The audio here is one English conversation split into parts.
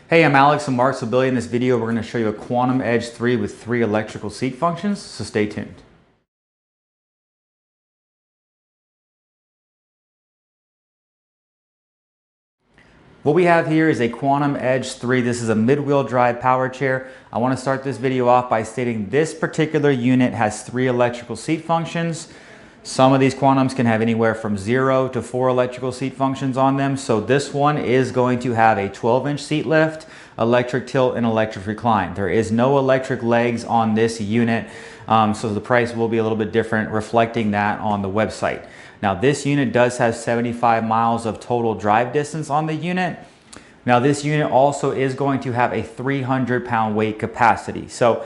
Hey, I'm Alex and Marc. So in this video, we're going to show you a Quantum Edge 3 with 3 electrical seat functions, so stay tuned. What we have here is a Quantum Edge 3. This is a mid-wheel drive power chair. I want to start this video off by stating this particular unit has 3 electrical seat functions. Some of these Quantums can have anywhere from 0 to 4 electrical seat functions on them. So this one is going to have a 12-inch seat lift, electric tilt, and electric recline. There is no electric legs on this unit, so the price will be a little bit different, reflecting that on the website. Now this unit does have 75 miles of total drive distance on the unit. Now this unit also is going to have a 300-pound weight capacity. So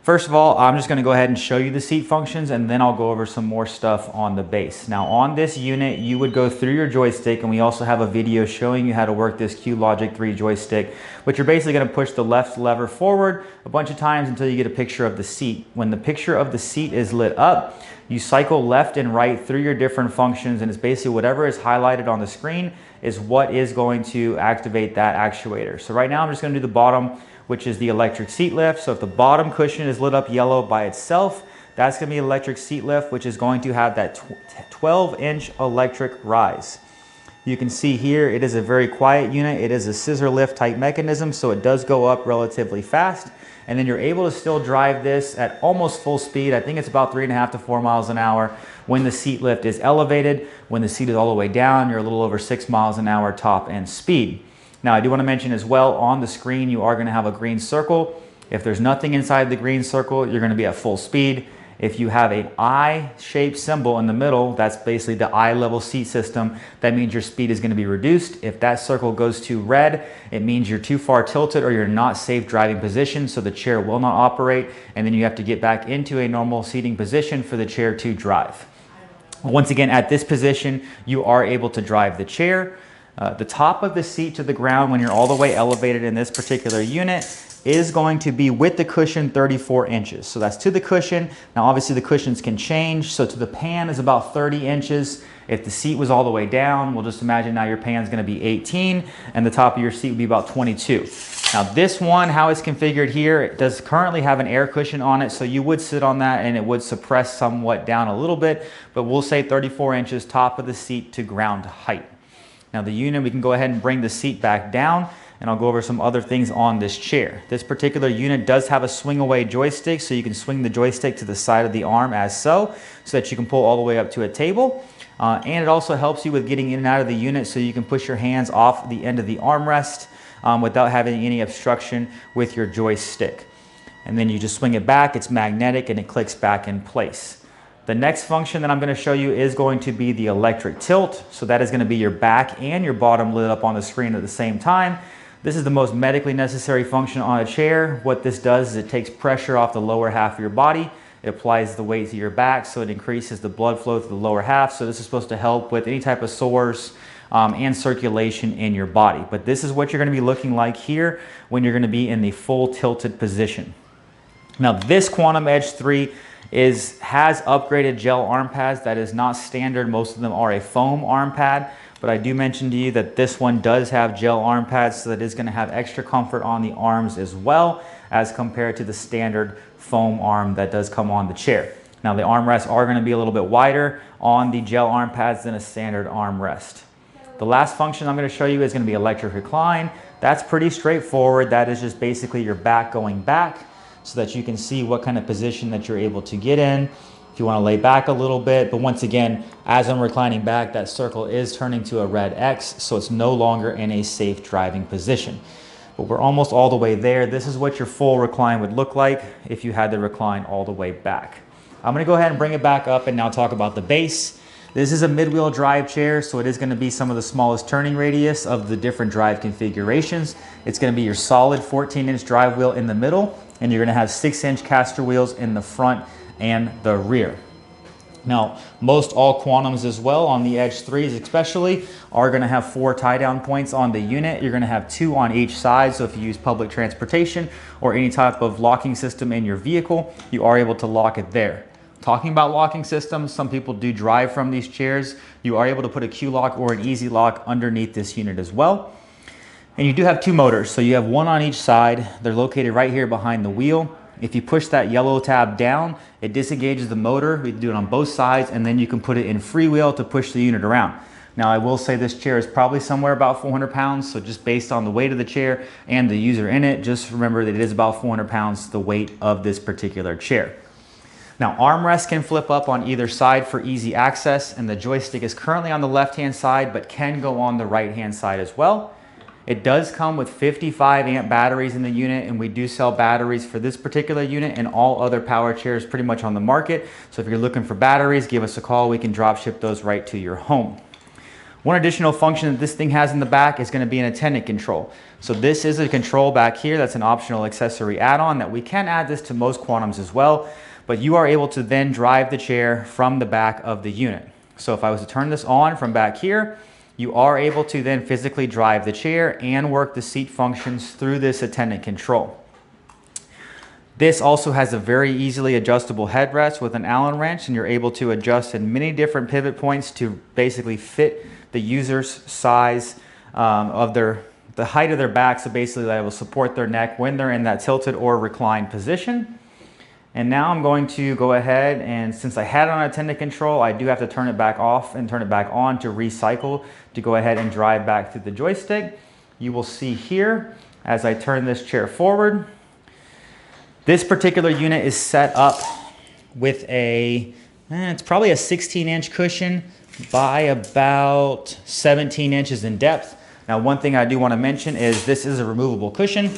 first of all, I'm just going to go ahead and show you the seat functions, and then I'll go over some more stuff on the base. Now on this unit, you would go through your joystick, and we also have a video showing you how to work this Q-Logic 3 joystick, which you're basically going to push the left lever forward a bunch of times until you get a picture of the seat. When the picture of the seat is lit up, you cycle left and right through your different functions, and it's basically whatever is highlighted on the screen is what is going to activate that actuator. So right now I'm just going to do the bottom, which is the electric seat lift. So if the bottom cushion is lit up yellow by itself, that's going to be electric seat lift, which is going to have that 12-inch electric rise. You can see here it is a very quiet unit. It is a scissor lift type mechanism, so it does go up relatively fast. And then you're able to still drive this at almost full speed. I think it's about 3.5 to 4 miles an hour when the seat lift is elevated. When the seat is all the way down, you're a little over 6 miles an hour top end speed. Now I do want to mention as well, on the screen you are going to have a green circle. If there's nothing inside the green circle, you're going to be at full speed. If you have an I-shaped symbol in the middle, that's basically the iLevel seat system. That means your speed is going to be reduced. If that circle goes to red, it means you're too far tilted or you're not safe driving position, so the chair will not operate, and then you have to get back into a normal seating position for the chair to drive. Once again, at this position, you are able to drive the chair. The top of the seat to the ground when you're all the way elevated in this particular unit is going to be with the cushion 34 inches. So that's to the cushion. Now obviously the cushions can change. So to the pan is about 30 inches. If the seat was all the way down, we'll just imagine now your pan is going to be 18 and the top of your seat would be about 22. Now this one, how it's configured here, it does currently have an air cushion on it. So you would sit on that and it would suppress somewhat down a little bit, but we'll say 34 inches top of the seat to ground height. Now the unit, we can go ahead and bring the seat back down, and I'll go over some other things on this chair. This particular unit does have a swing away joystick, so you can swing the joystick to the side of the arm so that you can pull all the way up to a table. And it also helps you with getting in and out of the unit, so you can push your hands off the end of the armrest without having any obstruction with your joystick. And then you just swing it back, it's magnetic, and it clicks back in place. The next function that I'm going to show you is going to be the electric tilt. So that is going to be your back and your bottom lit up on the screen at the same time. This is the most medically necessary function on a chair. What this does is it takes pressure off the lower half of your body. It applies the weight to your back, so it increases the blood flow to the lower half. So this is supposed to help with any type of sores and circulation in your body. But this is what you're going to be looking like here when you're going to be in the full tilted position. Now this Quantum Edge 3 has upgraded gel arm pads. That is not standard. Most of them are a foam arm pad, but I do mention to you that this one does have gel arm pads, so that is going to have extra comfort on the arms as well as compared to the standard foam arm that does come on the chair. Now the armrests are going to be a little bit wider on the gel arm pads than a standard armrest. The last function I'm going to show you is going to be electric recline. That's pretty straightforward. That is just basically your back going back, so that you can see what kind of position that you're able to get in. If you want to lay back a little bit, but once again, as I'm reclining back, that circle is turning to a red X, so it's no longer in a safe driving position. But we're almost all the way there. This is what your full recline would look like if you had the recline all the way back. I'm going to go ahead and bring it back up and now talk about the base. This is a mid-wheel drive chair, so it is going to be some of the smallest turning radius of the different drive configurations. It's going to be your solid 14-inch drive wheel in the middle, and you're going to have 6-inch caster wheels in the front and the rear. Now, most all Quantums as well, on the Edge 3s especially, are going to have 4 tie-down points on the unit. You're going to have 2 on each side, so if you use public transportation or any type of locking system in your vehicle, you are able to lock it there. Talking about locking systems, some people do drive from these chairs. You are able to put a Q-lock or an easy lock underneath this unit as well. And you do have two motors, so you have one on each side. They're located right here behind the wheel. If you push that yellow tab down, it disengages the motor. We can do it on both sides, and then you can put it in freewheel to push the unit around. Now, I will say this chair is probably somewhere about 400 pounds, so just based on the weight of the chair and the user in it, just remember that it is about 400 pounds, the weight of this particular chair. Now, armrests can flip up on either side for easy access, and the joystick is currently on the left-hand side, but can go on the right-hand side as well. It does come with 55 amp batteries in the unit, and we do sell batteries for this particular unit and all other power chairs pretty much on the market. So if you're looking for batteries, give us a call. We can drop ship those right to your home. One additional function that this thing has in the back is going to be an attendant control. So this is a control back here. That's an optional accessory add-on that we can add this to most Quantums as well, but you are able to then drive the chair from the back of the unit. So if I was to turn this on from back here, you are able to then physically drive the chair and work the seat functions through this attendant control. This also has a very easily adjustable headrest with an Allen wrench, and you're able to adjust in many different pivot points to basically fit the user's size of the height of their back, so basically that will support their neck when they're in that tilted or reclined position. And now I'm going to go ahead, and since I had it on attendant control, I do have to turn it back off and turn it back on to recycle to go ahead and drive back through the joystick. You will see here as I turn this chair forward, this particular unit is set up with it's probably a 16-inch cushion by about 17 inches in depth. Now, one thing I do want to mention is this is a removable cushion.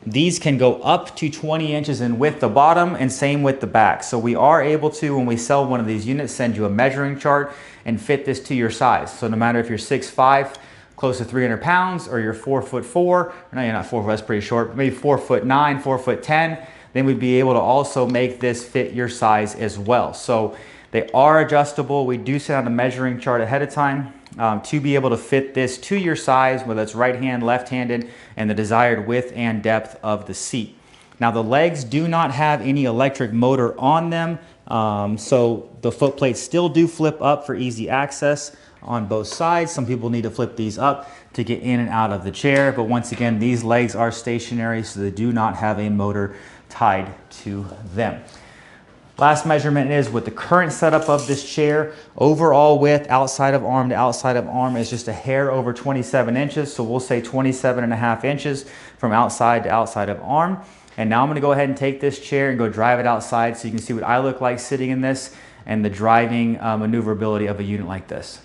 These can go up to 20 inches in width the bottom, and same with the back. So we are able to, when we sell one of these units, send you a measuring chart and fit this to your size. So no matter if you're 6'5", close to 300 pounds, or you're 4'4", no, you're not 4'4", that's pretty short, but maybe 4'9", 4'10", then we'd be able to also make this fit your size as well. So they are adjustable. We do send out a measuring chart ahead of time to be able to fit this to your size, whether it's right hand, left-handed, and the desired width and depth of the seat. Now, the legs do not have any electric motor on them, so the foot plates still do flip up for easy access on both sides. Some people need to flip these up to get in and out of the chair, but once again, these legs are stationary, so they do not have a motor tied to them. Last measurement is with the current setup of this chair, overall width outside of arm to outside of arm is just a hair over 27 inches. So we'll say 27.5 inches from outside to outside of arm. And now I'm going to go ahead and take this chair and go drive it outside so you can see what I look like sitting in this and the driving maneuverability of a unit like this.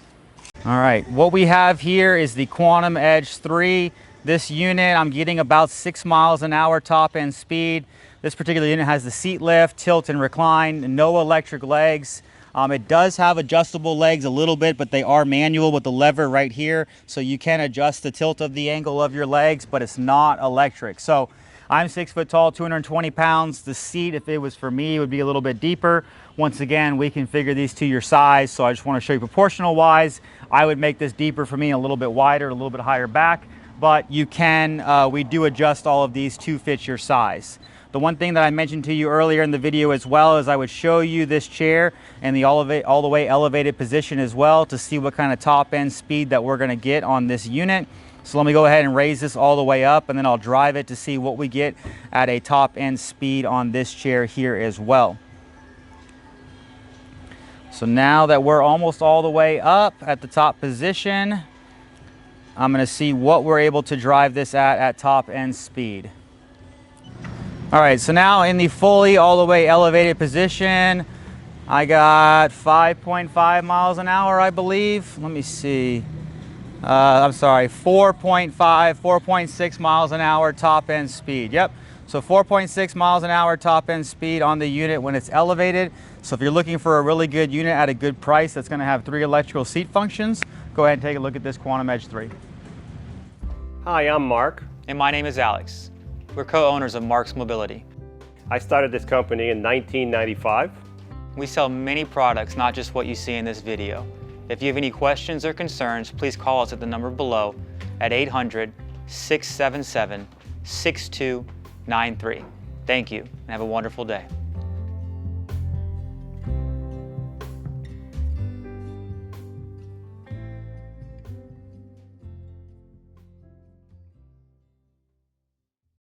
All right, what we have here is the Quantum Edge 3. This unit, I'm getting about 6 miles an hour top end speed. This particular unit has the seat lift, tilt, and recline, no electric legs. It does have adjustable legs a little bit, but they are manual with the lever right here. So you can adjust the tilt of the angle of your legs, but it's not electric. So I'm 6 foot tall, 220 pounds. The seat, if it was for me, would be a little bit deeper. Once again, we configure these to your size. So I just want to show you proportional wise. I would make this deeper for me, a little bit wider, a little bit higher back, but you can, we do adjust all of these to fit your size. The one thing that I mentioned to you earlier in the video as well is I would show you this chair and the all the way elevated position as well to see what kind of top end speed that we're going to get on this unit. So let me go ahead and raise this all the way up, and then I'll drive it to see what we get at a top end speed on this chair here as well. So now that we're almost all the way up at the top position, I'm going to see what we're able to drive this at top end speed. All right, so now in the fully all the way elevated position, I got 5.5 miles an hour, I believe. Let me see. I'm sorry, 4.6 miles an hour top end speed. Yep, so 4.6 miles an hour top end speed on the unit when it's elevated. So if you're looking for a really good unit at a good price that's going to have 3 electrical seat functions, go ahead and take a look at this Quantum Edge 3. Hi, I'm Mark. And my name is Alex. We're co-owners of Marc's Mobility. I started this company in 1995. We sell many products, not just what you see in this video. If you have any questions or concerns, please call us at the number below at 800-677-6293. Thank you, and have a wonderful day.